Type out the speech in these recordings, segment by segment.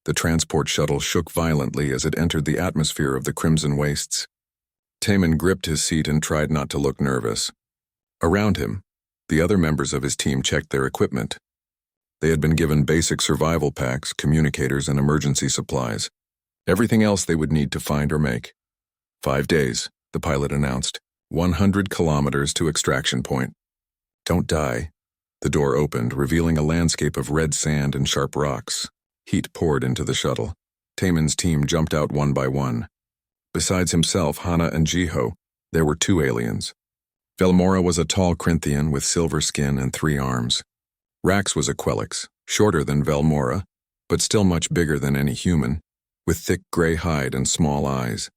The transport shuttle shook violently as it entered the atmosphere of the Crimson Wastes. Taman gripped his seat and tried not to look nervous. Around him, the other members of his team checked their equipment. They had been given basic survival packs, communicators, and emergency supplies. Everything else they would need to find or make. 5 days, the pilot announced. 100 kilometers to extraction point. Don't die. The door opened, revealing a landscape of red sand and sharp rocks. Heat poured into the shuttle. Taman's team jumped out one by one. Besides himself, Hana, and Jiho, there were 2 aliens. Velmora was a tall Corinthian with silver skin and 3 arms. Rax was a Quelix, shorter than Velmora, but still much bigger than any human, with thick gray hide and small eyes.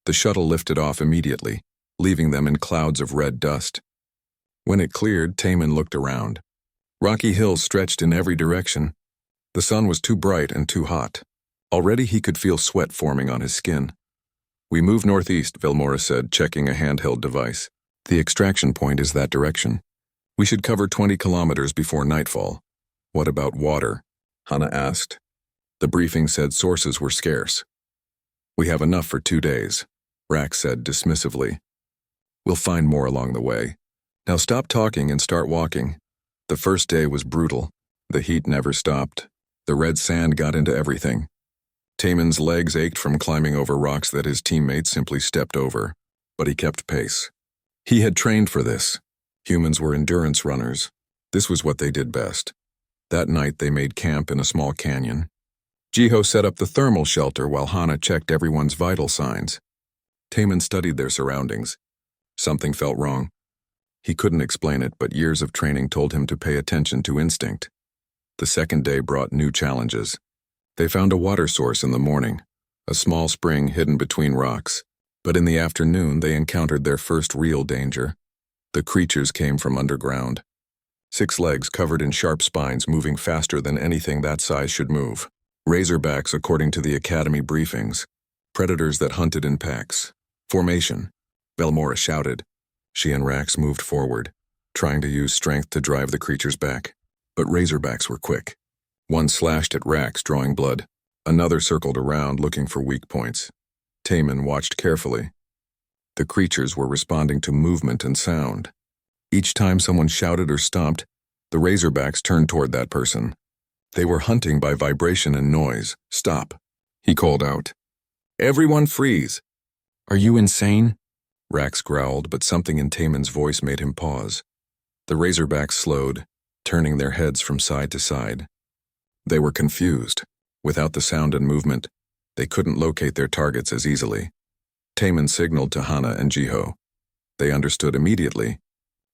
The shuttle lifted off immediately, leaving them in clouds of red dust. When it cleared, Taman looked around. Rocky hills stretched in every direction. The sun was too bright and too hot. Already he could feel sweat forming on his skin. We move northeast, Velmora said, checking a handheld device. The extraction point is that direction. We should cover 20 kilometers before nightfall. What about water? Hana asked. The briefing said sources were scarce. We have enough for 2 days, Rax said dismissively. We'll find more along the way. Now stop talking and start walking. The first day was brutal. The heat never stopped. The red sand got into everything. Taman's legs ached from climbing over rocks that his teammates simply stepped over, but he kept pace. He had trained for this. Humans were endurance runners. This was what they did best. That night they made camp in a small canyon. Jiho set up the thermal shelter while Hana checked everyone's vital signs. Taman studied their surroundings. Something felt wrong. He couldn't explain it, but years of training told him to pay attention to instinct. The second day brought new challenges. They found a water source in the morning, a small spring hidden between rocks. But in the afternoon they encountered their first real danger. The creatures came from underground. 6 legs covered in sharp spines moving faster than anything that size should move. Razorbacks according to the Academy briefings. Predators that hunted in packs. Formation. Velmora shouted. She and Rax moved forward, trying to use strength to drive the creatures back. But Razorbacks were quick. One slashed at Rax, drawing blood. Another circled around, looking for weak points. Taman watched carefully. The creatures were responding to movement and sound. Each time someone shouted or stomped, the Razorbacks turned toward that person. They were hunting by vibration and noise. Stop, he called out. Everyone freeze. Are you insane? Rax growled, but something in Taman's voice made him pause. The Razorbacks slowed, turning their heads from side to side. They were confused. Without the sound and movement, they couldn't locate their targets as easily. Taman signaled to Hana and Jiho. They understood immediately.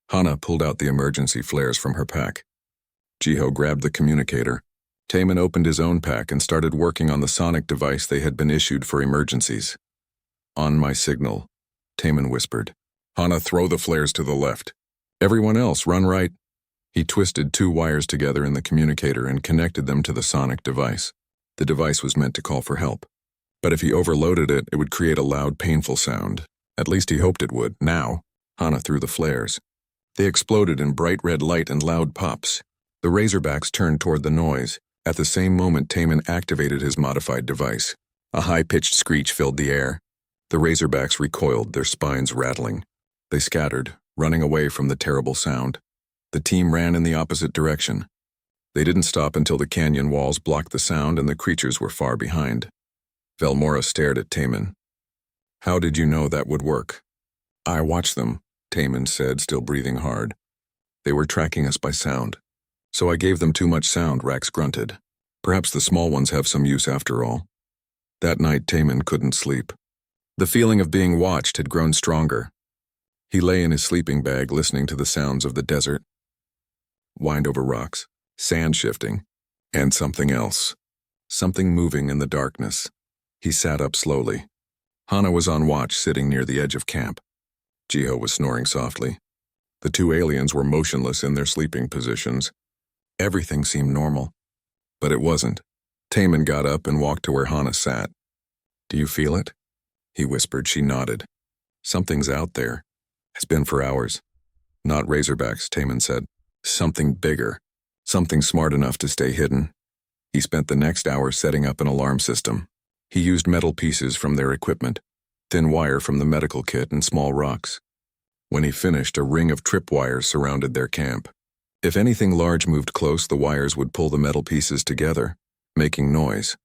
Hana pulled out the emergency flares from her pack. Jiho grabbed the communicator. Taman opened his own pack and started working on the sonic device they had been issued for emergencies. On my signal, Taman whispered. Hana, throw the flares to the left. Everyone else, run right. He twisted 2 wires together in the communicator and connected them to the sonic device. The device was meant to call for help. But if he overloaded it, it would create a loud, painful sound. At least he hoped it would. Now, Hana threw the flares. They exploded in bright red light and loud pops. The Razorbacks turned toward the noise. At the same moment, Taman activated his modified device. A high-pitched screech filled the air. The Razorbacks recoiled, their spines rattling. They scattered, running away from the terrible sound. The team ran in the opposite direction. They didn't stop until the canyon walls blocked the sound and the creatures were far behind. Velmora stared at Taman. How did you know that would work? I watched them, Taman said, still breathing hard. They were tracking us by sound. So I gave them too much sound, Rax grunted. Perhaps the small ones have some use after all. That night, Taman couldn't sleep. The feeling of being watched had grown stronger. He lay in his sleeping bag listening to the sounds of the desert. Wind over rocks, sand shifting, and something else. Something moving in the darkness. He sat up slowly. Hana was on watch, sitting near the edge of camp. Jiho was snoring softly. The 2 aliens were motionless in their sleeping positions. Everything seemed normal. But it wasn't. Taman got up and walked to where Hana sat. Do you feel it? He whispered. She nodded. Something's out there. It's been for hours. Not Razorbacks, Taman said. Something bigger. Something smart enough to stay hidden. He spent the next hour setting up an alarm system. He used metal pieces from their equipment, thin wire from the medical kit, and small rocks. When he finished, a ring of tripwires surrounded their camp. If anything large moved close, the wires would pull the metal pieces together, making noise.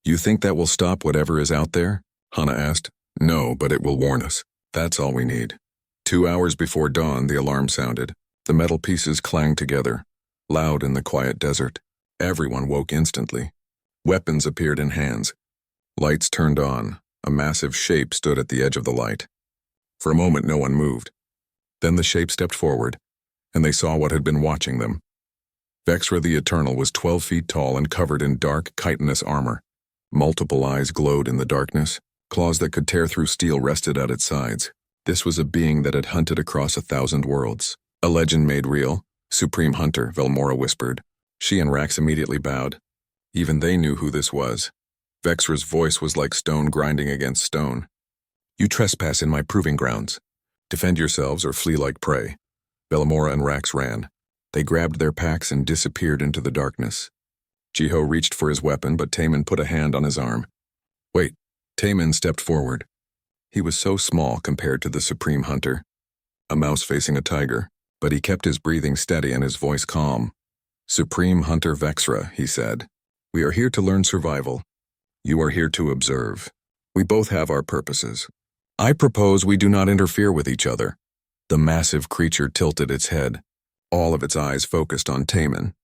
"You think that will stop whatever is out there?" Hannah asked. "No, but it will warn us. That's all we need." 2 hours before dawn, the alarm sounded. The metal pieces clanged together, loud in the quiet desert. Everyone woke instantly. Weapons appeared in hands. Lights turned on. A massive shape stood at the edge of the light. For a moment, no one moved. Then the shape stepped forward, and they saw what had been watching them. Vexra the Eternal was 12 feet tall and covered in dark, chitinous armor. Multiple eyes glowed in the darkness. Claws that could tear through steel rested at its sides. This was a being that had hunted across 1,000 worlds. "A legend made real, Supreme Hunter," Velmora whispered. She and Rax immediately bowed. Even they knew who this was. Vexra's voice was like stone grinding against stone. "You trespass in my proving grounds. Defend yourselves or flee like prey." Velmora and Rax ran. They grabbed their packs and disappeared into the darkness. Jiho reached for his weapon, but Taman put a hand on his arm. "Wait." Taman stepped forward. He was so small compared to the Supreme Hunter, a mouse facing a tiger, but he kept his breathing steady and his voice calm. "Supreme Hunter Vexra," he said. "We are here to learn survival. You are here to observe. We both have our purposes. I propose we do not interfere with each other." The massive creature tilted its head, all of its eyes focused on Taman.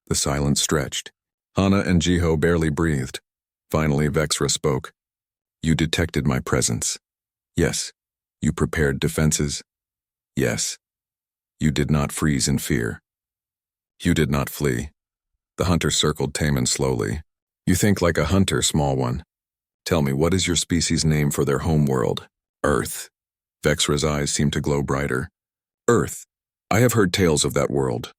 The silence stretched. Hana and Jiho barely breathed. Finally, Vexra spoke. "You detected my presence." "Yes." "You prepared defenses." "Yes." "You did not freeze in fear." "You did not flee." The hunter circled Taman slowly. "You think like a hunter, small one. Tell me, what is your species' name for their home world?" "Earth." Vexra's eyes seemed to glow brighter. "Earth. I have heard tales of that world.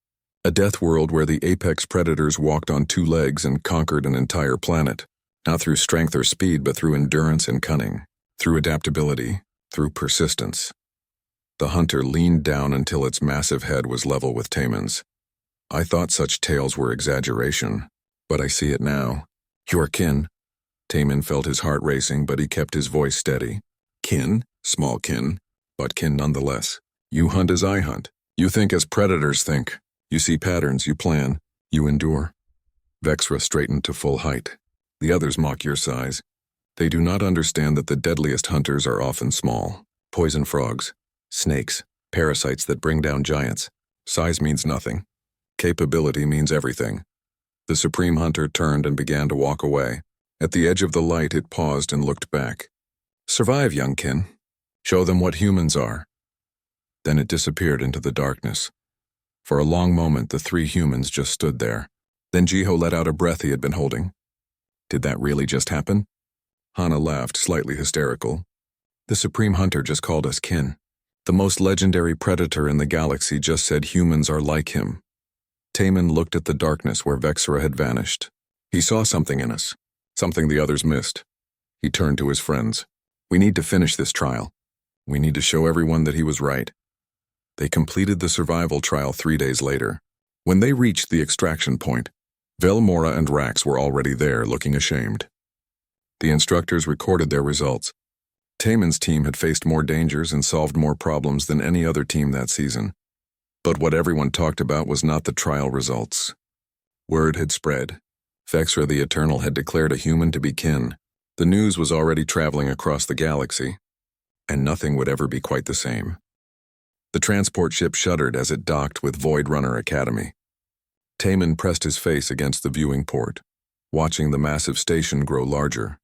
A death world where the apex predators walked on 2 legs and conquered an entire planet. Not through strength or speed, but through endurance and cunning. Through adaptability. Through persistence." The hunter leaned down until its massive head was level with Taman's. "I thought such tales were exaggeration, but I see it now. Your kin." Taman felt his heart racing, but he kept his voice steady. "Kin? Small kin, but kin nonetheless. You hunt as I hunt. You think as predators think. You see patterns, you plan, you endure." Vexra straightened to full height. "The others mock your size. They do not understand that the deadliest hunters are often small. Poison frogs, snakes, parasites that bring down giants. Size means nothing. Capability means everything." The Supreme Hunter turned and began to walk away. At the edge of the light, it paused and looked back. "Survive, young kin. Show them what humans are." Then it disappeared into the darkness. For a long moment, the 3 humans just stood there. Then Jiho let out a breath he had been holding. "Did that really just happen?" Hana laughed, slightly hysterical. "The Supreme Hunter just called us kin. The most legendary predator in the galaxy just said humans are like him." Taman looked at the darkness where Vexra had vanished. He saw something in us, something the others missed. He turned to his friends. "We need to finish this trial. We need to show everyone that he was right." They completed the survival trial 3 days later. When they reached the extraction point, Velmora and Rax were already there, looking ashamed. The instructors recorded their results. Taman's team had faced more dangers and solved more problems than any other team that season. But what everyone talked about was not the trial results. Word had spread. Vexra the Eternal had declared a human to be kin. The news was already traveling across the galaxy, and nothing would ever be quite the same. The transport ship shuddered as it docked with Void Runner Academy. Taman pressed his face against the viewing port, watching the massive station grow larger.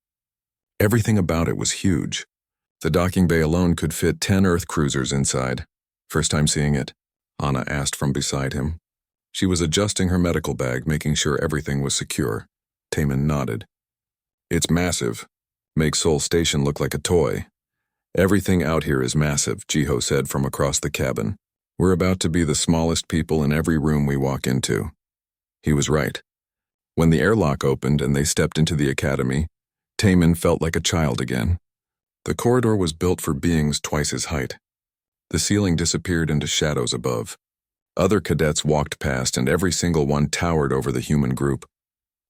Everything about it was huge. The docking bay alone could fit 10 Earth cruisers inside. "First time seeing it?" Anna asked from beside him. She was adjusting her medical bag, making sure everything was secure. Taman nodded. "It's massive. Makes Seoul Station look like a toy." "Everything out here is massive," Jiho said from across the cabin. "We're about to be the smallest people in every room we walk into." He was right. When the airlock opened and they stepped into the academy, Taman felt like a child again. The corridor was built for beings twice his height. The ceiling disappeared into shadows above. Other cadets walked past, and every single one towered over the human group.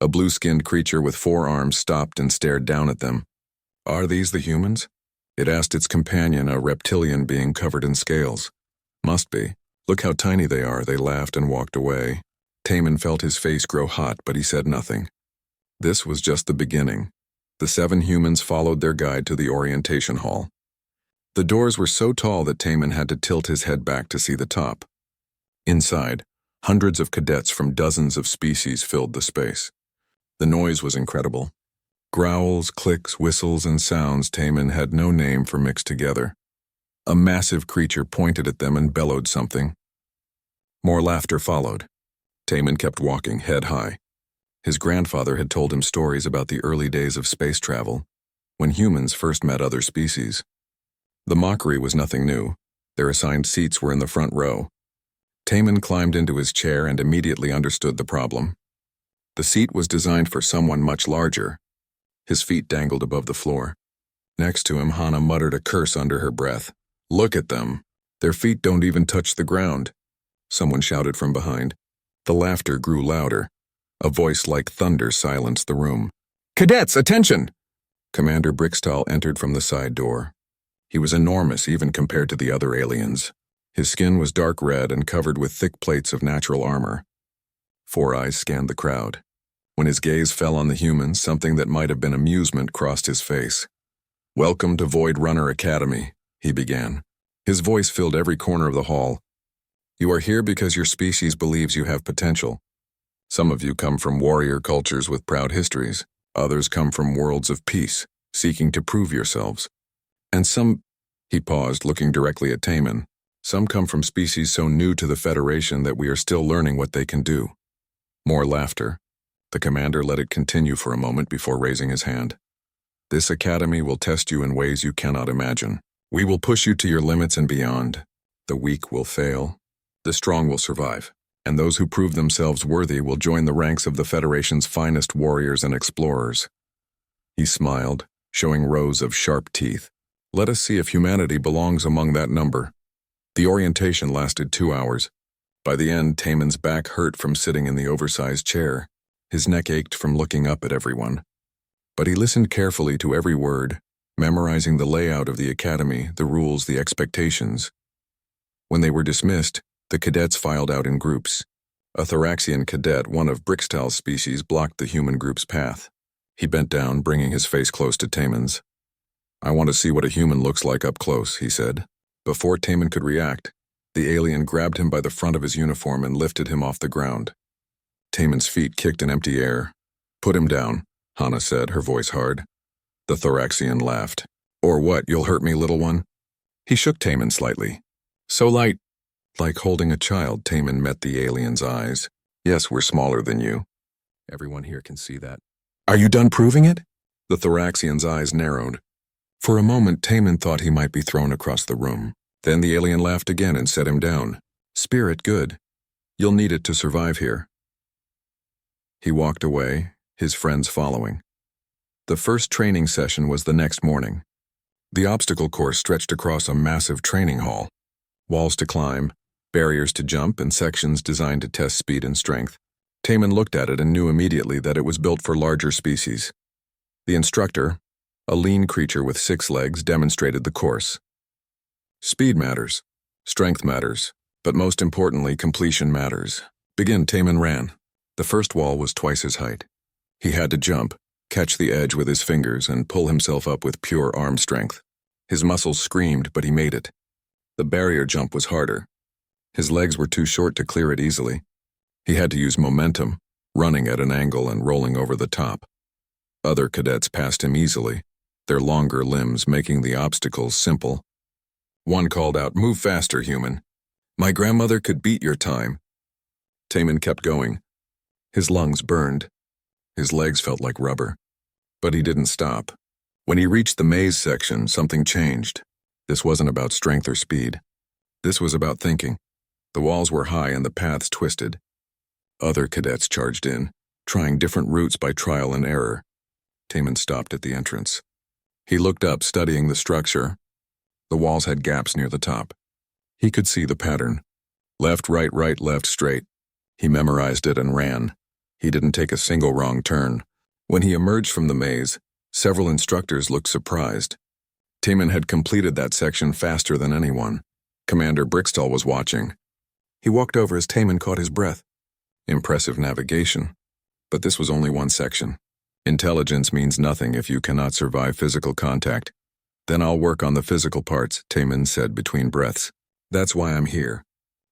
A blue-skinned creature with 4 arms stopped and stared down at them. "Are these the humans?" It asked its companion, a reptilian being covered in scales. "Must be. Look how tiny they are." They laughed and walked away. Taman felt his face grow hot, but he said nothing. This was just the beginning. The 7 humans followed their guide to the orientation hall. The doors were so tall that Taman had to tilt his head back to see the top. Inside, hundreds of cadets from dozens of species filled the space. The noise was incredible. Growls, clicks, whistles, and sounds Taman had no name for mixed together. A massive creature pointed at them and bellowed something. More laughter followed. Taman kept walking, head high. His grandfather had told him stories about the early days of space travel, when humans first met other species. The mockery was nothing new. Their assigned seats were in the front row. Taman climbed into his chair and immediately understood the problem. The seat was designed for someone much larger. His feet dangled above the floor. Next to him, Hana muttered a curse under her breath. "Look at them. Their feet don't even touch the ground." Someone shouted from behind. The laughter grew louder. A voice like thunder silenced the room. "Cadets, attention!" Commander Brixtal entered from the side door. He was enormous even compared to the other aliens. His skin was dark red and covered with thick plates of natural armor. 4 eyes scanned the crowd. When his gaze fell on the humans, something that might have been amusement crossed his face. "Welcome to Void Runner Academy," he began. His voice filled every corner of the hall. "You are here because your species believes you have potential. Some of you come from warrior cultures with proud histories. Others come from worlds of peace, seeking to prove yourselves. And some," he paused, looking directly at Taman, "some come from species so new to the Federation that we are still learning what they can do." More laughter. The commander let it continue for a moment before raising his hand. "This academy will test you in ways you cannot imagine. We will push you to your limits and beyond. The weak will fail. The strong will survive. And those who prove themselves worthy will join the ranks of the Federation's finest warriors and explorers." He smiled, showing rows of sharp teeth. "Let us see if humanity belongs among that number." The orientation lasted 2 hours. By the end, Taman's back hurt from sitting in the oversized chair. His neck ached from looking up at everyone. But he listened carefully to every word, memorizing the layout of the academy, the rules, the expectations. When they were dismissed, the cadets filed out in groups. A Thoraxian cadet, one of Brixtal's species, blocked the human group's path. He bent down, bringing his face close to Taman's. "I want to see what a human looks like up close," he said. Before Taman could react, the alien grabbed him by the front of his uniform and lifted him off the ground. Taman's feet kicked in empty air. "Put him down," Hana said, her voice hard. The Thoraxian laughed. "Or what, you'll hurt me, little one?" He shook Taman slightly. "So light." Like holding a child, Taman met the alien's eyes. "Yes, we're smaller than you. Everyone here can see that." "Are you done proving it?" The Thoraxian's eyes narrowed. For a moment, Taman thought he might be thrown across the room. Then the alien laughed again and set him down. "Spirit, good. You'll need it to survive here." He walked away, his friends following. The first training session was the next morning. The obstacle course stretched across a massive training hall. Walls to climb, barriers to jump, and sections designed to test speed and strength. Taman looked at it and knew immediately that it was built for larger species. The instructor, a lean creature with 6 legs, demonstrated the course. Speed matters, strength matters, but most importantly, completion matters. "Begin," Taman ran. The first wall was twice his height. He had to jump, catch the edge with his fingers, and pull himself up with pure arm strength. His muscles screamed, but he made it. The barrier jump was harder. His legs were too short to clear it easily. He had to use momentum, running at an angle and rolling over the top. Other cadets passed him easily, their longer limbs making the obstacles simple. One called out, "Move faster, human. My grandmother could beat your time." Taman kept going. His lungs burned. His legs felt like rubber. But he didn't stop. When he reached the maze section, something changed. This wasn't about strength or speed. This was about thinking. The walls were high and the paths twisted. Other cadets charged in, trying different routes by trial and error. Taman stopped at the entrance. He looked up, studying the structure. The walls had gaps near the top. He could see the pattern. Left, right, left, straight. He memorized it and ran. He didn't take a single wrong turn. When he emerged from the maze, several instructors looked surprised. Taman had completed that section faster than anyone. Commander Brickstall was watching. He walked over as Taman caught his breath. Impressive navigation. But this was only one section. Intelligence means nothing if you cannot survive physical contact. Then I'll work on the physical parts, Taman said between breaths. That's why I'm here.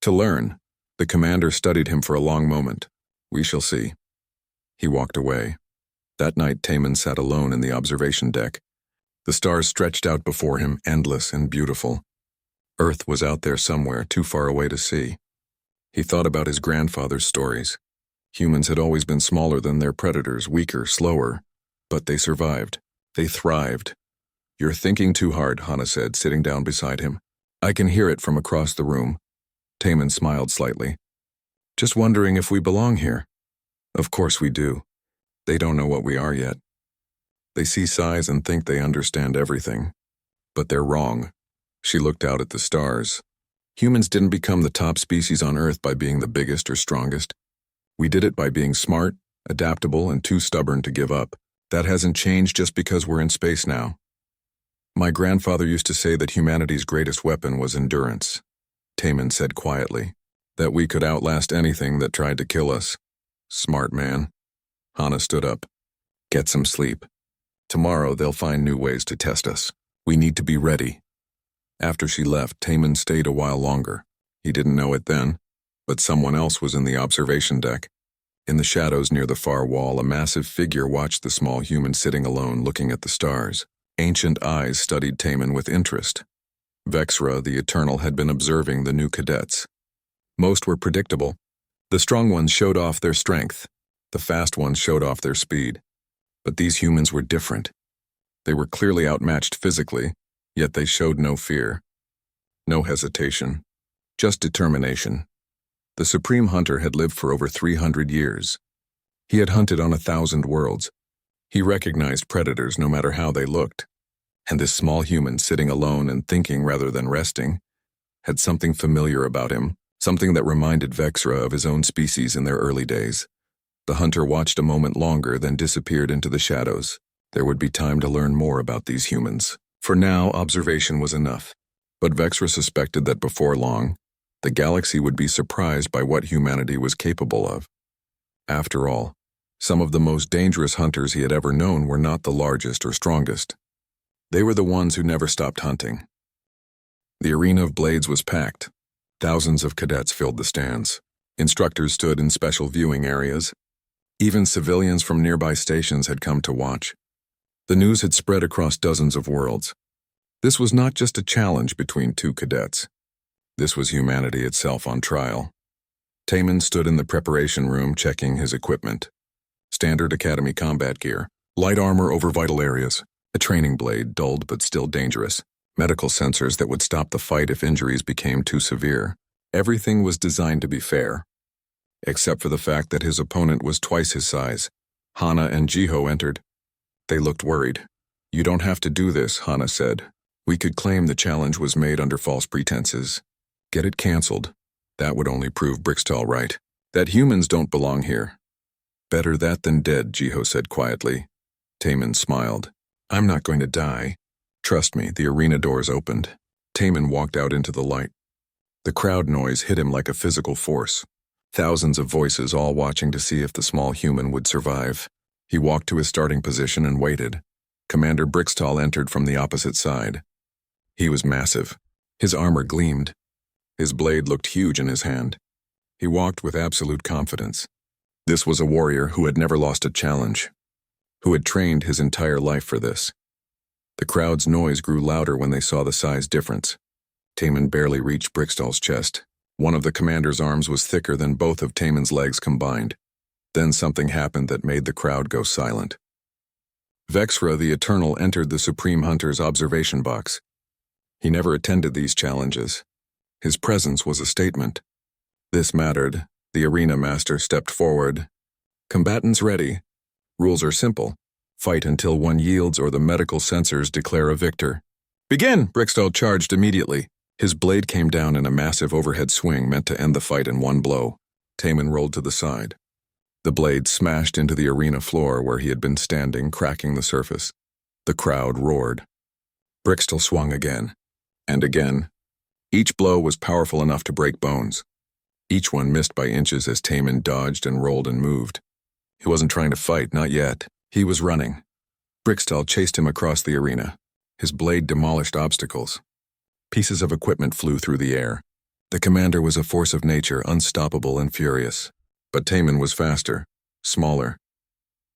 To learn. The commander studied him for a long moment. We shall see. He walked away. That night, Taman sat alone in the observation deck. The stars stretched out before him, endless and beautiful. Earth was out there somewhere, too far away to see. He thought about his grandfather's stories. Humans had always been smaller than their predators, weaker, slower. But they survived. They thrived. You're thinking too hard, Hana said, sitting down beside him. I can hear it from across the room. Taman smiled slightly. Just wondering if we belong here. Of course we do. They don't know what we are yet. They see size and think they understand everything. But they're wrong. She looked out at the stars. Humans didn't become the top species on Earth by being the biggest or strongest. We did it by being smart, adaptable, and too stubborn to give up. That hasn't changed just because we're in space now. My grandfather used to say that humanity's greatest weapon was endurance. Taman said quietly, that we could outlast anything that tried to kill us. Smart man. Hana stood up. Get some sleep. Tomorrow they'll find new ways to test us. We need to be ready. After she left, Taman stayed a while longer. He didn't know it then, but someone else was in the observation deck. In the shadows near the far wall, a massive figure watched the small human sitting alone looking at the stars. Ancient eyes studied Taman with interest. Vexra, the Eternal, had been observing the new cadets. Most were predictable. The strong ones showed off their strength. The fast ones showed off their speed. But these humans were different. They were clearly outmatched physically, yet they showed no fear. No hesitation. Just determination. The Supreme Hunter had lived for over 300 years. He had hunted on 1,000 worlds. He recognized predators no matter how they looked. And this small human sitting alone and thinking rather than resting had something familiar about him, something that reminded Vexra of his own species in their early days. The hunter watched a moment longer, then disappeared into the shadows. There would be time to learn more about these humans. For now, observation was enough. But Vexra suspected that before long, the galaxy would be surprised by what humanity was capable of. After all, some of the most dangerous hunters he had ever known were not the largest or strongest. They were the ones who never stopped hunting. The arena of blades was packed. Thousands of cadets filled the stands. Instructors stood in special viewing areas. Even civilians from nearby stations had come to watch. The news had spread across dozens of worlds. This was not just a challenge between two cadets. This was humanity itself on trial. Taman stood in the preparation room checking his equipment. Standard Academy combat gear, light armor over vital areas, a training blade, dulled but still dangerous, medical sensors that would stop the fight if injuries became too severe. Everything was designed to be fair. Except for the fact that his opponent was twice his size. Hana and Jiho entered. They looked worried. You don't have to do this, Hana said. We could claim the challenge was made under false pretenses. Get it canceled. That would only prove Brickstall right. That humans don't belong here. Better that than dead, Jiho said quietly. Taman smiled. I'm not going to die. Trust me, the arena doors opened. Taman walked out into the light. The crowd noise hit him like a physical force. Thousands of voices all watching to see if the small human would survive. He walked to his starting position and waited. Commander Brickstall entered from the opposite side. He was massive. His armor gleamed. His blade looked huge in his hand. He walked with absolute confidence. This was a warrior who had never lost a challenge, who had trained his entire life for this. The crowd's noise grew louder when they saw the size difference. Taman barely reached Brickstall's chest. One of the commander's arms was thicker than both of Taman's legs combined. Then something happened that made the crowd go silent. Vexra the Eternal entered the Supreme Hunter's observation box. He never attended these challenges. His presence was a statement. This mattered. The arena master stepped forward. Combatants ready. Rules are simple. Fight until one yields or the medical sensors declare a victor. Begin! Brickstall charged immediately. His blade came down in a massive overhead swing meant to end the fight in one blow. Taman rolled to the side. The blade smashed into the arena floor where he had been standing, cracking the surface. The crowd roared. Brixtel swung again, and again. Each blow was powerful enough to break bones. Each one missed by inches as Taman dodged and rolled and moved. He wasn't trying to fight, not yet. He was running. Brixtel chased him across the arena. His blade demolished obstacles. Pieces of equipment flew through the air. The commander was a force of nature, unstoppable and furious. But Taman was faster, smaller.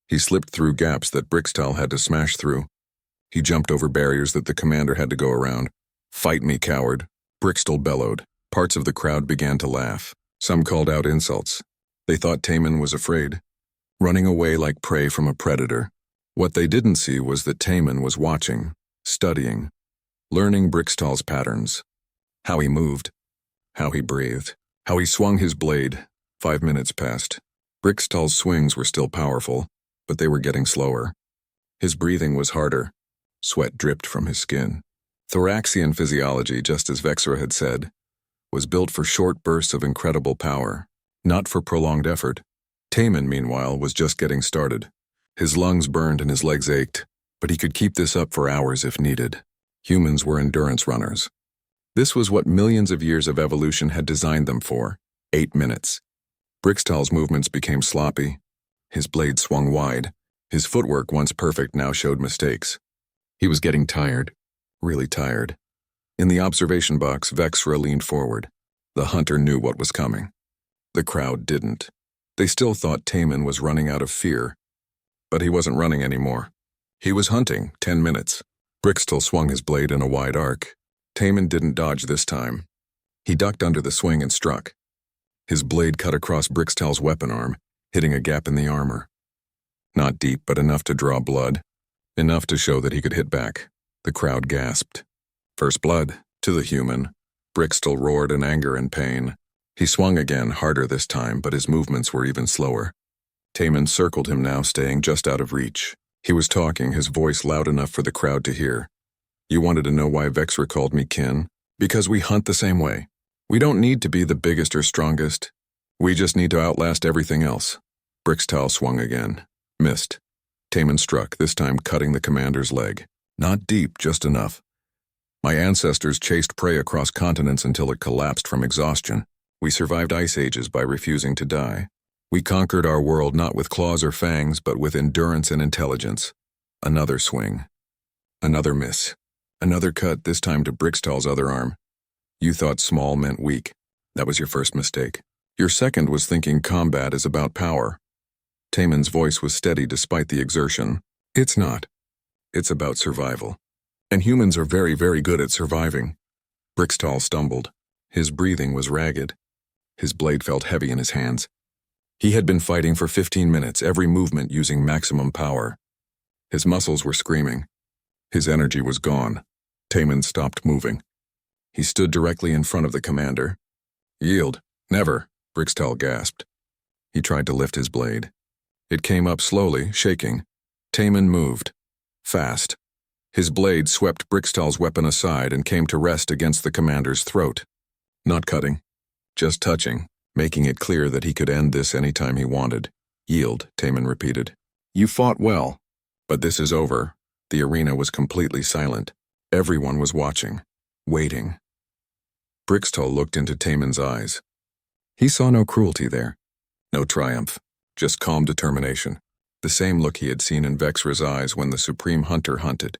He slipped through gaps that Brixtel had to smash through. He jumped over barriers that the commander had to go around. "Fight me, coward," Brixtel bellowed. Parts of the crowd began to laugh. Some called out insults. They thought Taman was afraid, running away like prey from a predator. What they didn't see was that Taman was watching, studying, learning Brixtel's patterns. How he moved, how he breathed, how he swung his blade. 5 minutes passed. Brixtel's swings were still powerful, but they were getting slower. His breathing was harder. Sweat dripped from his skin. Thoraxian physiology, just as Vexra had said, was built for short bursts of incredible power, not for prolonged effort. Taman, meanwhile, was just getting started. His lungs burned and his legs ached, but he could keep this up for hours if needed. Humans were endurance runners. This was what millions of years of evolution had designed them for: 8 minutes. Brixtel's movements became sloppy. His blade swung wide. His footwork, once perfect, now showed mistakes. He was getting tired, really tired. In the observation box, Vexra leaned forward. The hunter knew what was coming. The crowd didn't. They still thought Taman was running out of fear. But he wasn't running anymore. He was hunting. 10 minutes. Brixtel swung his blade in a wide arc. Taman didn't dodge this time. He ducked under the swing and struck. His blade cut across Brixtel's weapon arm, hitting a gap in the armor. Not deep, but enough to draw blood. Enough to show that he could hit back. The crowd gasped. First blood, to the human. Brixtel roared in anger and pain. He swung again, harder this time, but his movements were even slower. Taman circled him now, staying just out of reach. He was talking, his voice loud enough for the crowd to hear. "You wanted to know why Vexra called me kin? Because we hunt the same way. We don't need to be the biggest or strongest. We just need to outlast everything else." Brixtel swung again. Missed. Taman struck, this time cutting the commander's leg. Not deep, just enough. "My ancestors chased prey across continents until it collapsed from exhaustion. We survived ice ages by refusing to die. We conquered our world not with claws or fangs, but with endurance and intelligence." Another swing. Another miss. Another cut, this time to Brixtel's other arm. "You thought small meant weak. That was your first mistake. Your second was thinking combat is about power." Taman's voice was steady despite the exertion. "It's not. It's about survival. And humans are very, very good at surviving." Brixtel stumbled. His breathing was ragged. His blade felt heavy in his hands. He had been fighting for 15 minutes, every movement using maximum power. His muscles were screaming. His energy was gone. Taman stopped moving. He stood directly in front of the commander. "Yield. Never," Brixtel gasped. He tried to lift his blade. It came up slowly, shaking. Taman moved. Fast. His blade swept Brixtel's weapon aside and came to rest against the commander's throat. Not cutting. Just touching, making it clear that he could end this anytime he wanted. "Yield," Taman repeated. "You fought well. But this is over." The arena was completely silent. Everyone was watching, waiting. Brixtel looked into Taman's eyes. He saw no cruelty there. No triumph. Just calm determination. The same look he had seen in Vexra's eyes when the Supreme Hunter hunted.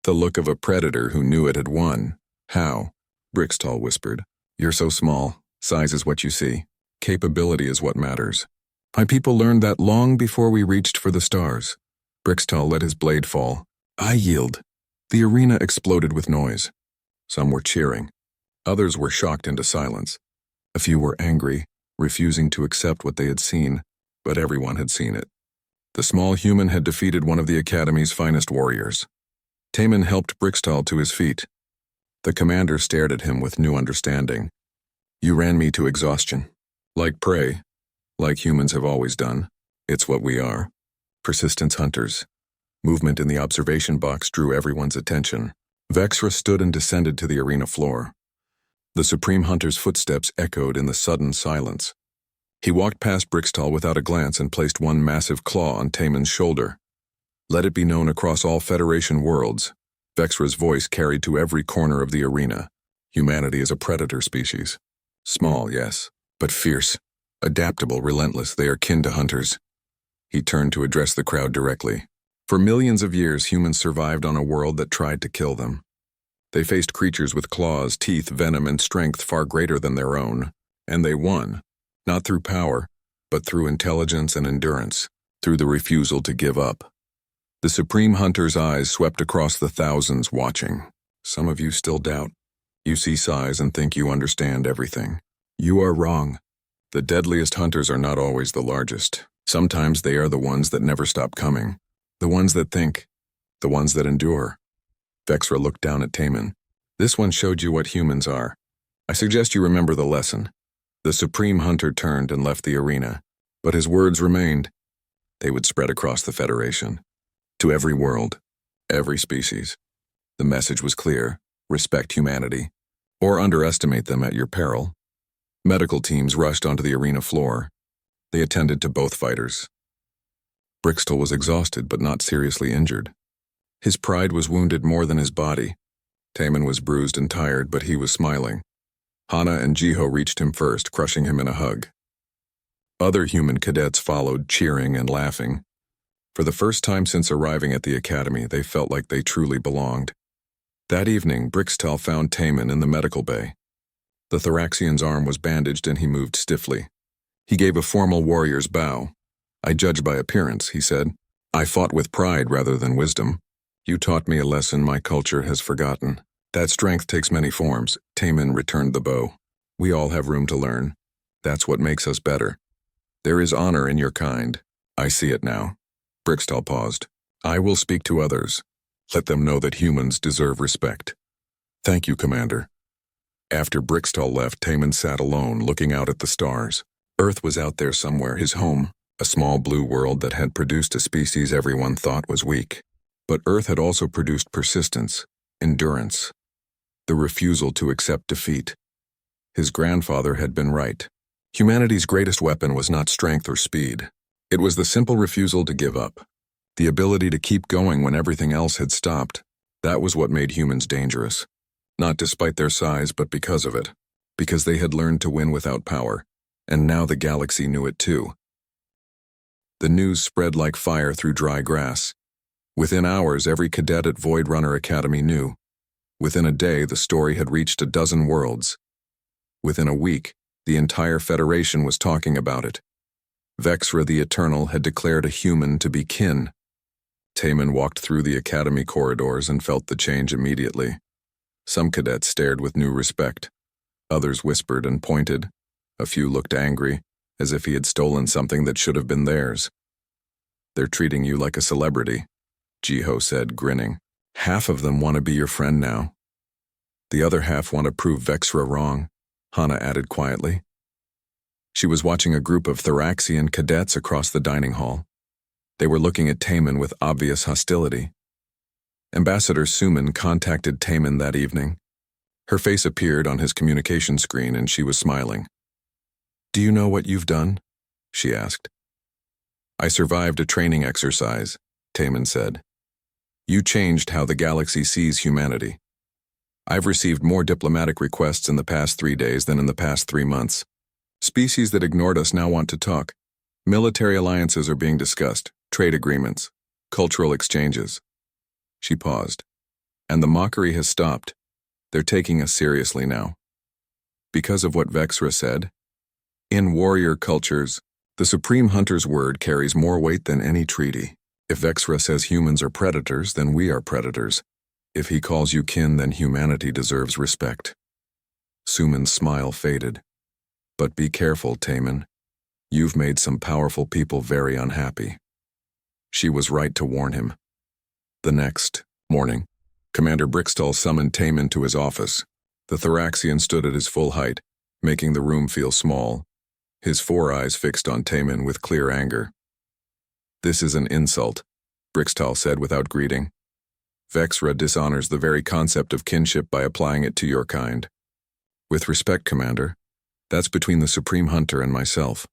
The look of a predator who knew it had won. "How?" Brixtel whispered. "You're so small. Size is what you see. Capability is what matters. My people learned that long before we reached for the stars." Brixtel let his blade fall. "I yield." The arena exploded with noise. Some were cheering. Others were shocked into silence. A few were angry, refusing to accept what they had seen, but everyone had seen it. The small human had defeated one of the Academy's finest warriors. Taman helped Brixtel to his feet. The commander stared at him with new understanding. "You ran me to exhaustion. Like prey. Like humans have always done. It's what we are. Persistence hunters." Movement in the observation box drew everyone's attention. Vexra stood and descended to the arena floor. The Supreme Hunter's footsteps echoed in the sudden silence. He walked past Brixtal without a glance and placed one massive claw on Taemin's shoulder. Let it be known across all Federation worlds, Vexra's voice carried to every corner of the arena. Humanity is a predator species. Small, yes, but fierce. Adaptable, relentless, they are kin to hunters. He turned to address the crowd directly. For millions of years, humans survived on a world that tried to kill them. They faced creatures with claws, teeth, venom, and strength far greater than their own. And they won, not through power, but through intelligence and endurance, through the refusal to give up. The Supreme Hunter's eyes swept across the thousands watching. Some of you still doubt. You see size and think you understand everything. You are wrong. The deadliest hunters are not always the largest. Sometimes they are the ones that never stop coming. The ones that think. The ones that endure. Vexra looked down at Taemin. This one showed you what humans are. I suggest you remember the lesson. The Supreme Hunter turned and left the arena, but his words remained. They would spread across the Federation. To every world, every species. The message was clear: respect humanity, or underestimate them at your peril. Medical teams rushed onto the arena floor. They attended to both fighters. Brixtal was exhausted but not seriously injured. His pride was wounded more than his body. Taemin was bruised and tired, but he was smiling. Hana and Jiho reached him first, crushing him in a hug. Other human cadets followed, cheering and laughing. For the first time since arriving at the academy, they felt like they truly belonged. That evening, Brixtal found Taemin in the medical bay. The Thoraxian's arm was bandaged and he moved stiffly. He gave a formal warrior's bow. I judge by appearance, he said. I fought with pride rather than wisdom. You taught me a lesson my culture has forgotten. That strength takes many forms. Taemin returned the bow. We all have room to learn. That's what makes us better. There is honor in your kind. I see it now. Brixtal paused. I will speak to others. Let them know that humans deserve respect. Thank you, Commander. After Brixtal left, Taemin sat alone, looking out at the stars. Earth was out there somewhere, his home, a small blue world that had produced a species everyone thought was weak. But Earth had also produced persistence, endurance, the refusal to accept defeat. His grandfather had been right. Humanity's greatest weapon was not strength or speed. It was the simple refusal to give up. The ability to keep going when everything else had stopped. That was what made humans dangerous. Not despite their size, but because of it. Because they had learned to win without power. And now the galaxy knew it too. The news spread like fire through dry grass. Within hours, every cadet at Void Runner Academy knew. Within a day, the story had reached a dozen worlds. Within a week, the entire Federation was talking about it. Vexra the Eternal had declared a human to be kin. Taemin walked through the academy corridors and felt the change immediately. Some cadets stared with new respect. Others whispered and pointed. A few looked angry, as if he had stolen something that should have been theirs. They're treating you like a celebrity, Jiho said, grinning. Half of them want to be your friend now. The other half want to prove Vexra wrong, Hana added quietly. She was watching a group of Thoraxian cadets across the dining hall. They were looking at Taemin with obvious hostility. Ambassador Suman contacted Taemin that evening. Her face appeared on his communication screen and she was smiling. Do you know what you've done? She asked. I survived a training exercise, Taemin said. You changed how the galaxy sees humanity. I've received more diplomatic requests in the past 3 days than in the past 3 months. Species that ignored us now want to talk. Military alliances are being discussed, trade agreements, cultural exchanges. She paused. And the mockery has stopped. They're taking us seriously now. Because of what Vexra said. In warrior cultures, the Supreme Hunter's word carries more weight than any treaty. If Vexra says humans are predators, then we are predators. If he calls you kin, then humanity deserves respect. Suman's smile faded. But be careful, Taemin. You've made some powerful people very unhappy. She was right to warn him. The next morning, Commander Brixtal summoned Taemin to his office. The Thoraxian stood at his full height, making the room feel small, his 4 eyes fixed on Taemin with clear anger. This is an insult, Brixtal said without greeting. Vexra dishonors the very concept of kinship by applying it to your kind. With respect, Commander, that's between the Supreme Hunter and myself.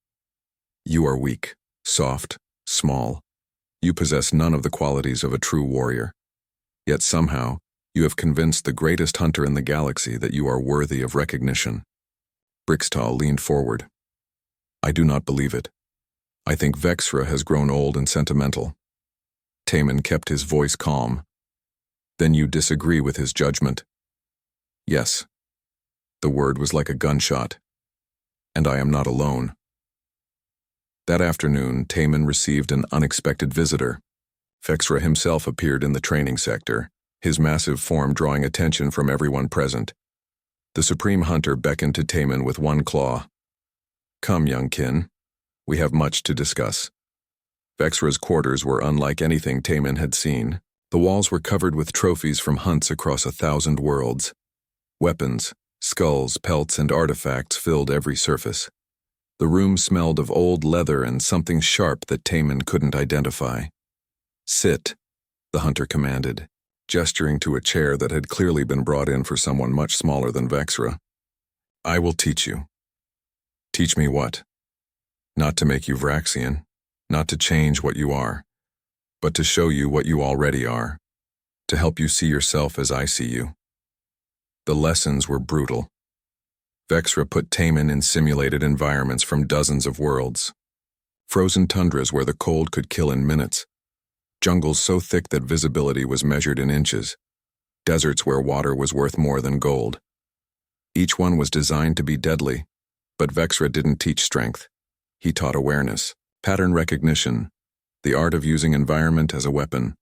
You are weak, soft, small. You possess none of the qualities of a true warrior. Yet somehow, you have convinced the greatest hunter in the galaxy that you are worthy of recognition. Brixtal leaned forward. I do not believe it. I think Vexra has grown old and sentimental. Taman kept his voice calm. Then you disagree with his judgment? Yes. The word was like a gunshot. And I am not alone. That afternoon, Taman received an unexpected visitor. Vexra himself appeared in the training sector, his massive form drawing attention from everyone present. The Supreme Hunter beckoned to Taman with one claw. Come, young kin. We have much to discuss. Vexra's quarters were unlike anything Taman had seen. The walls were covered with trophies from hunts across 1,000 worlds. Weapons, skulls, pelts, and artifacts filled every surface. The room smelled of old leather and something sharp that Taman couldn't identify. Sit, the hunter commanded, gesturing to a chair that had clearly been brought in for someone much smaller than Vexra. I will teach you. Teach me what? Not to make you Vraxian, not to change what you are, but to show you what you already are, to help you see yourself as I see you. The lessons were brutal. Vexra put Taman in simulated environments from dozens of worlds. Frozen tundras where the cold could kill in minutes. Jungles so thick that visibility was measured in inches. Deserts where water was worth more than gold. Each one was designed to be deadly, but Vexra didn't teach strength. He taught awareness, pattern recognition, the art of using environment as a weapon,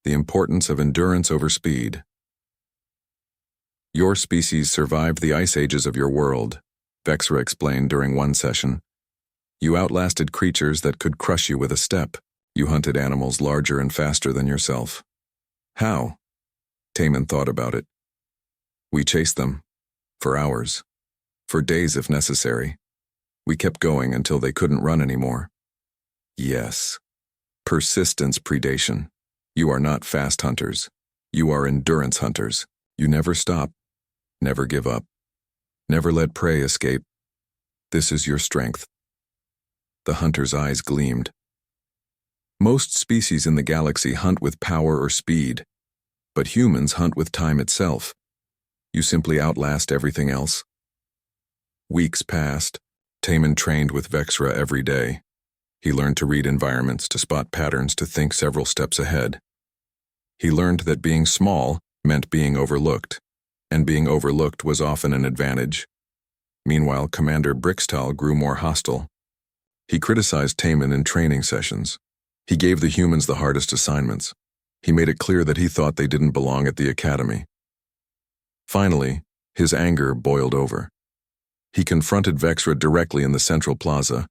the importance of endurance over speed. Your species survived the ice ages of your world, Vexra explained during one session. You outlasted creatures that could crush you with a step. You hunted animals larger and faster than yourself. How? Taman thought about it. We chased them. For hours. For days if necessary. We kept going until they couldn't run anymore. Yes. Persistence predation. You are not fast hunters. You are endurance hunters. You never stop. Never give up. Never let prey escape. This is your strength. The hunter's eyes gleamed. Most species in the galaxy hunt with power or speed, but humans hunt with time itself. You simply outlast everything else. Weeks passed. Taman trained with Vexra every day. He learned to read environments, to spot patterns, to think several steps ahead. He learned that being small meant being overlooked, and being overlooked was often an advantage. Meanwhile, Commander Brixtal grew more hostile. He criticized Taman in training sessions. He gave the humans the hardest assignments. He made it clear that he thought they didn't belong at the academy. Finally, his anger boiled over. He confronted Vexra directly in the central plaza,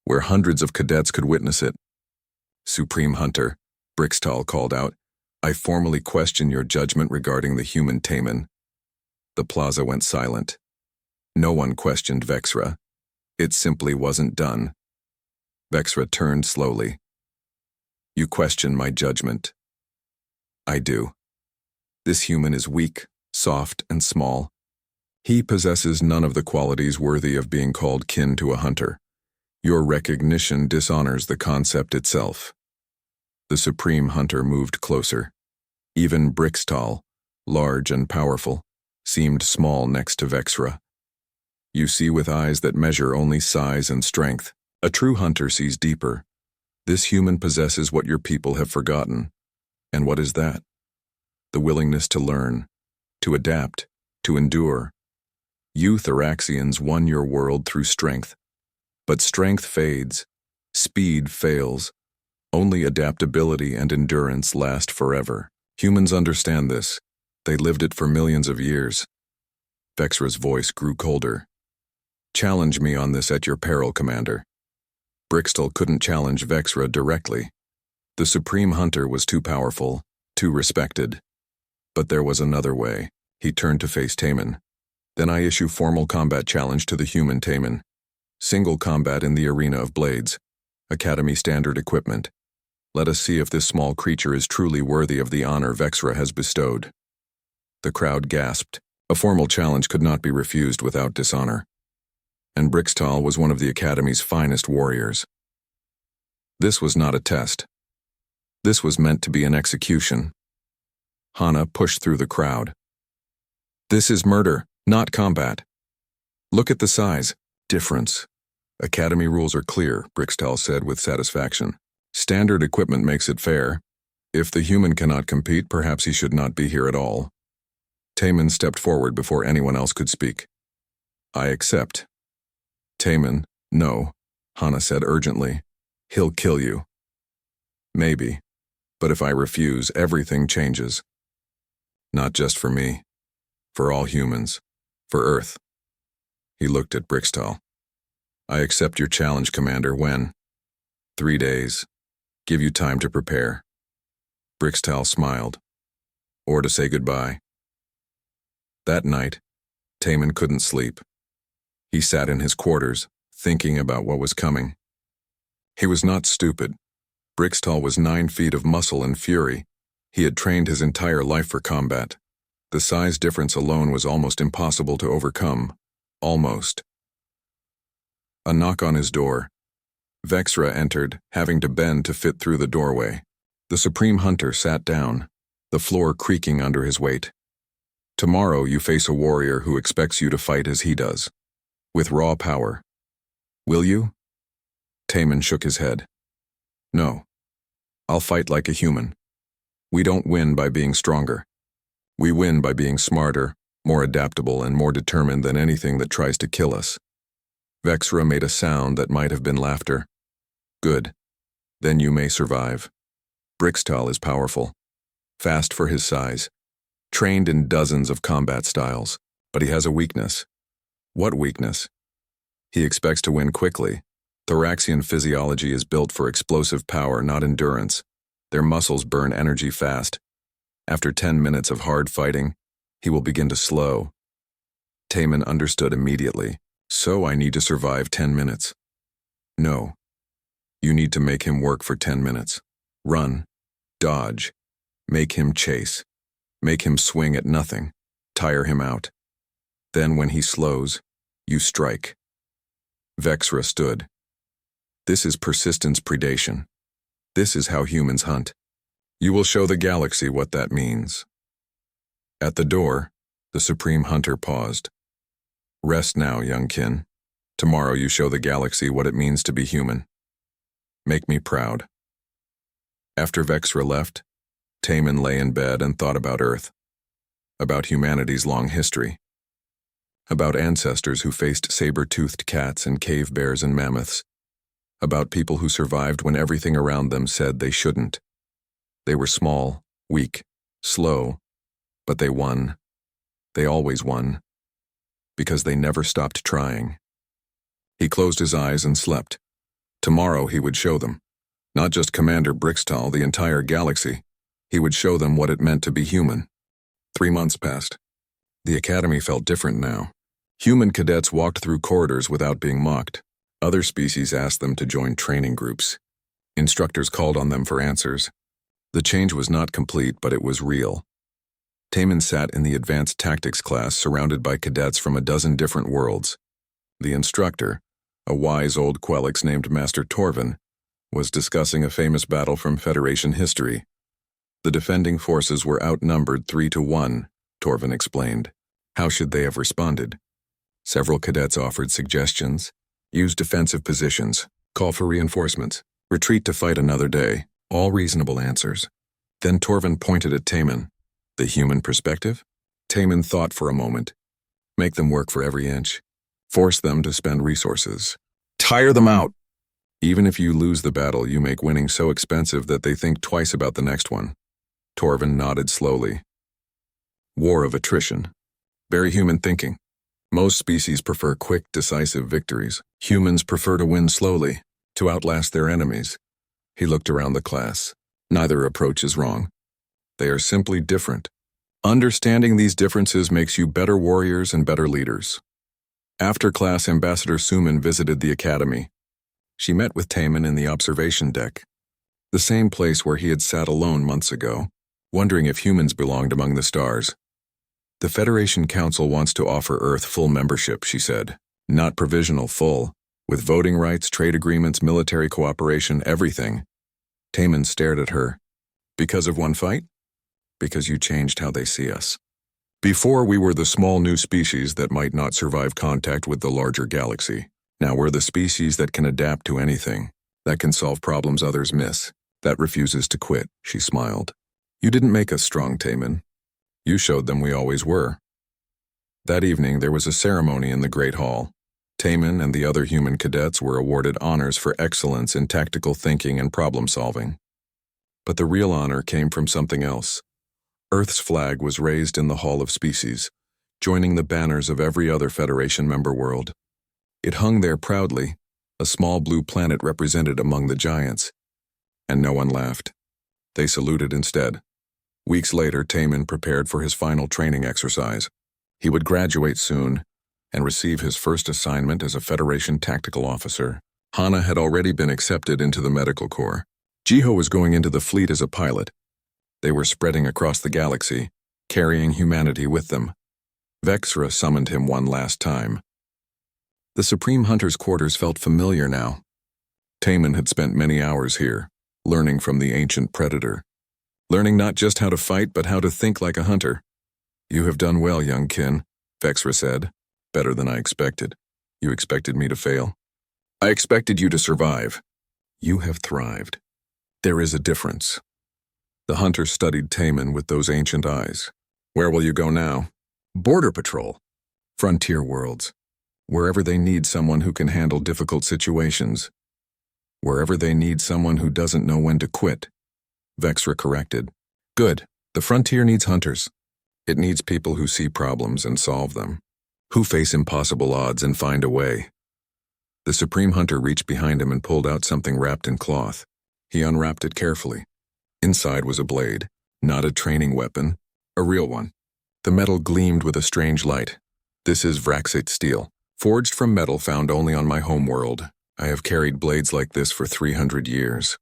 where hundreds of cadets could witness it. Supreme Hunter, Brixtal called out, I formally question your judgment regarding the human Taman. The plaza went silent. No one questioned Vexra. It simply wasn't done. Vexra turned slowly. You question my judgment. I do. This human is weak, soft, and small. He possesses none of the qualities worthy of being called kin to a hunter. Your recognition dishonors the concept itself. The Supreme Hunter moved closer. Even Brixtal, large and powerful, seemed small next to Vexra. You see with eyes that measure only size and strength. A true hunter sees deeper. This human possesses what your people have forgotten. And what is that? The willingness to learn, to adapt, to endure. You Thraxians won your world through strength. But strength fades. Speed fails. Only adaptability and endurance last forever. Humans understand this. They lived it for millions of years. Vexra's voice grew colder. Challenge me on this at your peril, Commander. Brixtal couldn't challenge Vexra directly. The Supreme Hunter was too powerful, too respected. But there was another way. He turned to face Taman. Then I issue formal combat challenge to the human Taman. Single combat in the arena of blades. Academy standard equipment. Let us see if this small creature is truly worthy of the honor Vexra has bestowed. The crowd gasped. A formal challenge could not be refused without dishonor. And Brixtal was one of the Academy's finest warriors. This was not a test. This was meant to be an execution. Hana pushed through the crowd. This is murder, not combat. Look at the size. Difference. Academy rules are clear, Brixtal said with satisfaction. Standard equipment makes it fair. If the human cannot compete, perhaps he should not be here at all. Taman stepped forward before anyone else could speak. I accept. Taman, no, Hana said urgently. He'll kill you. Maybe, but if I refuse, everything changes. Not just for me, for all humans, for Earth. He looked at Brixtal. I accept your challenge, Commander. When? 3 days. Give you time to prepare. Brixtal smiled. Or to say goodbye. That night, Taman couldn't sleep. He sat in his quarters, thinking about what was coming. He was not stupid. Brixtal was 9 feet of muscle and fury. He had trained his entire life for combat. The size difference alone was almost impossible to overcome. Almost. A knock on his door. Vexra entered, having to bend to fit through the doorway. The Supreme Hunter sat down, the floor creaking under his weight. Tomorrow you face a warrior who expects you to fight as he does, with raw power. Will you? Taman shook his head. No. I'll fight like a human. We don't win by being stronger. We win by being smarter, more adaptable, and more determined than anything that tries to kill us. Vexra made a sound that might have been laughter. Good. Then you may survive. Brixtal is powerful, fast for his size, trained in dozens of combat styles, but he has a weakness. What weakness? He expects to win quickly. Thoraxian physiology is built for explosive power, not endurance. Their muscles burn energy fast. After 10 minutes of hard fighting, he will begin to slow. Taman understood immediately. So I need to survive 10 minutes. No. You need to make him work for 10 minutes. Run. Dodge. Make him chase. Make him swing at nothing. Tire him out. Then when he slows, you strike. Vexra stood. This is persistence predation. This is how humans hunt. You will show the galaxy what that means. At the door, the Supreme Hunter paused. Rest now, young kin. Tomorrow you show the galaxy what it means to be human. Make me proud. After Vexra left, Taman lay in bed and thought about Earth, about humanity's long history, about ancestors who faced saber-toothed cats and cave bears and mammoths, about people who survived when everything around them said they shouldn't. They were small, weak, slow, but they won. They always won. Because they never stopped trying. He closed his eyes and slept. Tomorrow he would show them. Not just Commander Brixtal, the entire galaxy. He would show them what it meant to be human. 3 months passed. The academy felt different now. Human cadets walked through corridors without being mocked. Other species asked them to join training groups. Instructors called on them for answers. The change was not complete, but it was real. Taman sat in the advanced tactics class surrounded by cadets from a dozen different worlds. The instructor, a wise old Quelix named Master Torvin, was discussing a famous battle from Federation history. The defending forces were outnumbered 3-1, Torvin explained. How should they have responded? Several cadets offered suggestions. Use defensive positions. Call for reinforcements. Retreat to fight another day. All reasonable answers. Then Torvin pointed at Taman. The human perspective? Taman thought for a moment. Make them work for every inch. Force them to spend resources. Tire them out! Even if you lose the battle, you make winning so expensive that they think twice about the next one. Torvin nodded slowly. War of attrition. Very human thinking. Most species prefer quick, decisive victories. Humans prefer to win slowly, to outlast their enemies. He looked around the class. Neither approach is wrong. They are simply different. Understanding these differences makes you better warriors and better leaders. After class, Ambassador Suman visited the academy. She met with Taman in the observation deck, the same place where he had sat alone months ago, wondering if humans belonged among the stars. The Federation Council wants to offer Earth full membership, she said. Not provisional, full. With voting rights, trade agreements, military cooperation, everything. Taman stared at her. Because of one fight? Because you changed how they see us. Before, we were the small new species that might not survive contact with the larger galaxy. Now we're the species that can adapt to anything, that can solve problems others miss, that refuses to quit, she smiled. You didn't make us strong, Taman. You showed them we always were. That evening, there was a ceremony in the Great Hall. Taman and the other human cadets were awarded honors for excellence in tactical thinking and problem-solving. But the real honor came from something else. Earth's flag was raised in the Hall of Species, joining the banners of every other Federation member world. It hung there proudly, a small blue planet represented among the giants. And no one laughed. They saluted instead. Weeks later, Taman prepared for his final training exercise. He would graduate soon and receive his first assignment as a Federation tactical officer. Hana had already been accepted into the medical corps. Jiho was going into the fleet as a pilot. They were spreading across the galaxy, carrying humanity with them. Vexra summoned him one last time. The Supreme Hunter's quarters felt familiar now. Taman had spent many hours here, learning from the ancient predator. Learning not just how to fight, but how to think like a hunter. You have done well, young kin, Vexra said. Better than I expected. You expected me to fail? I expected you to survive. You have thrived. There is a difference. The hunter studied Taman with those ancient eyes. Where will you go now? Border Patrol. Frontier worlds. Wherever they need someone who can handle difficult situations. Wherever they need someone who doesn't know when to quit. Vexra corrected. Good. The frontier needs hunters. It needs people who see problems and solve them. Who face impossible odds and find a way. The Supreme Hunter reached behind him and pulled out something wrapped in cloth. He unwrapped it carefully. Inside was a blade, not a training weapon, a real one. The metal gleamed with a strange light. This is Vraxite steel, forged from metal found only on my home world. I have carried blades like this for 300 years.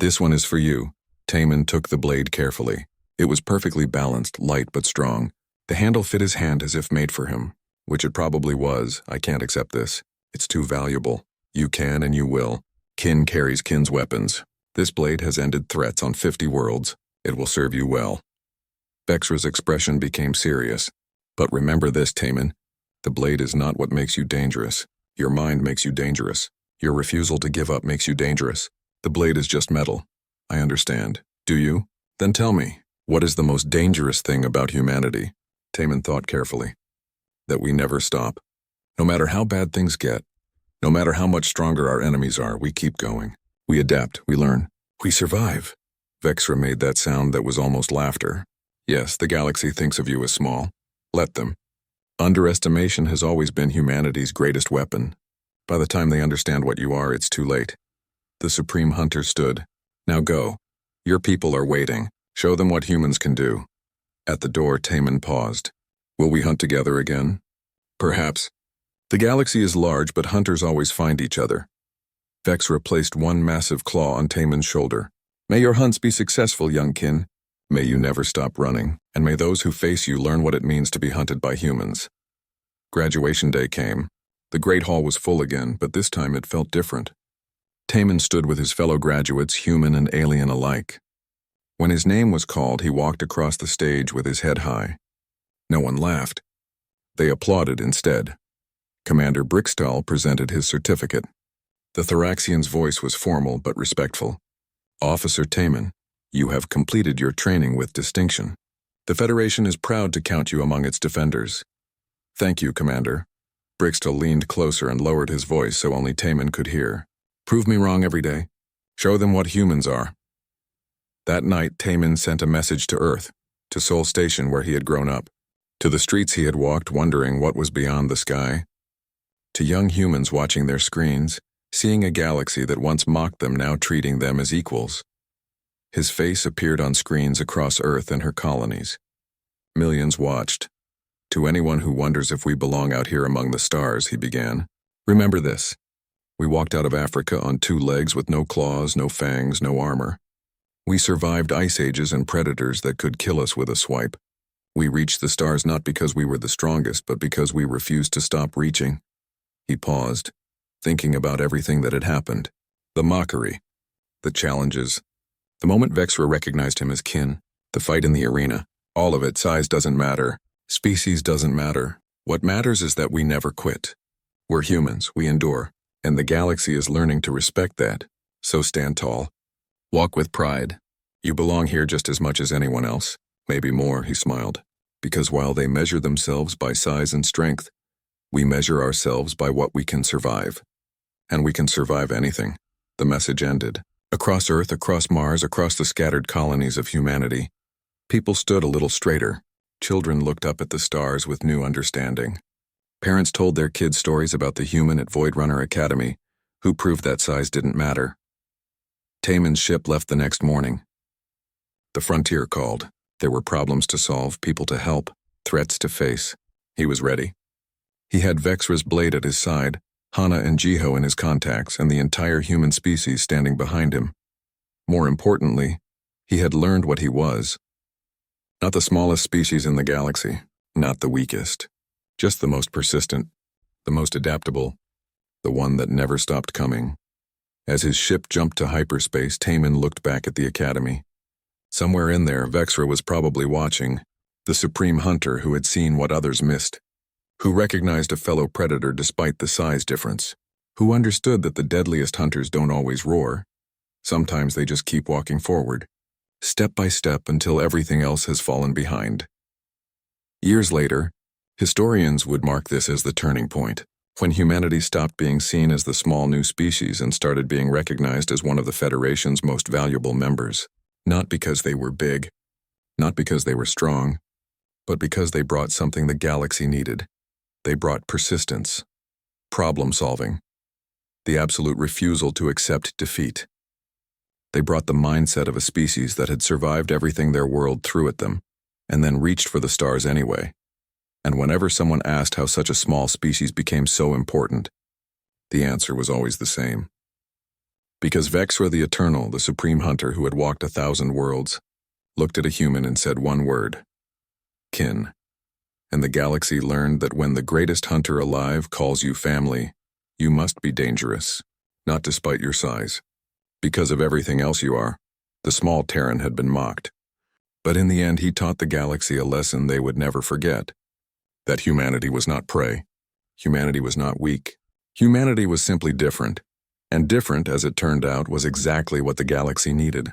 This one is for you. Taman took the blade carefully. It was perfectly balanced, light but strong. The handle fit his hand as if made for him. Which it probably was. I can't accept this. It's too valuable. You can and you will. Kin carries kin's weapons. This blade has ended threats on 50 worlds. It will serve you well. Vexra's expression became serious. But remember this, Taman. The blade is not what makes you dangerous. Your mind makes you dangerous. Your refusal to give up makes you dangerous. The blade is just metal. I understand. Do you? Then tell me, what is the most dangerous thing about humanity? Taman thought carefully. That we never stop. No matter how bad things get, no matter how much stronger our enemies are, we keep going. We adapt, we learn, we survive. Vexra made that sound that was almost laughter. Yes, the galaxy thinks of you as small. Let them. Underestimation has always been humanity's greatest weapon. By the time they understand what you are, it's too late. The Supreme Hunter stood. Now go. Your people are waiting. Show them what humans can do. At the door, Taman paused. Will we hunt together again? Perhaps. The galaxy is large, but hunters always find each other. Vexra placed one massive claw on Taman's shoulder. May your hunts be successful, young kin. May you never stop running, and may those who face you learn what it means to be hunted by humans. Graduation day came. The Great Hall was full again, but this time it felt different. Taman stood with his fellow graduates, human and alien alike. When his name was called, he walked across the stage with his head high. No one laughed. They applauded instead. Commander Brickstall presented his certificate. The Thoraxian's voice was formal but respectful. Officer Taman, you have completed your training with distinction. The Federation is proud to count you among its defenders. Thank you, Commander. Brickstall leaned closer and lowered his voice so only Taman could hear. Prove me wrong every day. Show them what humans are. That night, Taman sent a message to Earth, to Sol Station where he had grown up, to the streets he had walked wondering what was beyond the sky, to young humans watching their screens, seeing a galaxy that once mocked them now treating them as equals. His face appeared on screens across Earth and her colonies. Millions watched. To anyone who wonders if we belong out here among the stars, he began. Remember this. We walked out of Africa on 2 legs with no claws, no fangs, no armor. We survived ice ages and predators that could kill us with a swipe. We reached the stars not because we were the strongest, but because we refused to stop reaching. He paused. thinking about everything that had happened. The mockery, the challenges. The moment Vexra recognized him as kin, the fight in the arena, all of it. Size doesn't matter. Species doesn't matter. What matters is that we never quit. We're humans, we endure, and the galaxy is learning to respect that. So stand tall. Walk with pride. You belong here just as much as anyone else. Maybe more, he smiled. Because while they measure themselves by size and strength, we measure ourselves by what we can survive. And we can survive anything. The message ended. Across Earth, across Mars, across the scattered colonies of humanity, people stood a little straighter. Children looked up at the stars with new understanding. Parents told their kids stories about the human at Void Runner Academy, who proved that size didn't matter. Taemin's ship left the next morning. The frontier called. There were problems to solve, people to help, threats to face. He was ready. He had Vexra's blade at his side, Hana and Jiho in his contacts, and the entire human species standing behind him. More importantly, he had learned what he was. Not the smallest species in the galaxy, not the weakest, just the most persistent, the most adaptable, the one that never stopped coming. As his ship jumped to hyperspace, Taemin looked back at the academy. Somewhere in there, Vexra was probably watching, the supreme hunter who had seen what others missed, who recognized a fellow predator despite the size difference, who understood that the deadliest hunters don't always roar. Sometimes they just keep walking forward, step by step until everything else has fallen behind. Years later, historians would mark this as the turning point, when humanity stopped being seen as the small new species and started being recognized as one of the Federation's most valuable members. Not because they were big, not because they were strong, but because they brought something the galaxy needed. They brought persistence, problem solving, the absolute refusal to accept defeat. They brought the mindset of a species that had survived everything their world threw at them, and then reached for the stars anyway. And whenever someone asked how such a small species became so important, the answer was always the same. Because Vexra the Eternal, the supreme hunter who had walked 1,000 worlds, looked at a human and said one word: kin. And the galaxy learned that when the greatest hunter alive calls you family, you must be dangerous, not despite your size. Because of everything else you are, the small Terran had been mocked. But in the end, he taught the galaxy a lesson they would never forget. That humanity was not prey. Humanity was not weak. Humanity was simply different. And different, as it turned out, was exactly what the galaxy needed.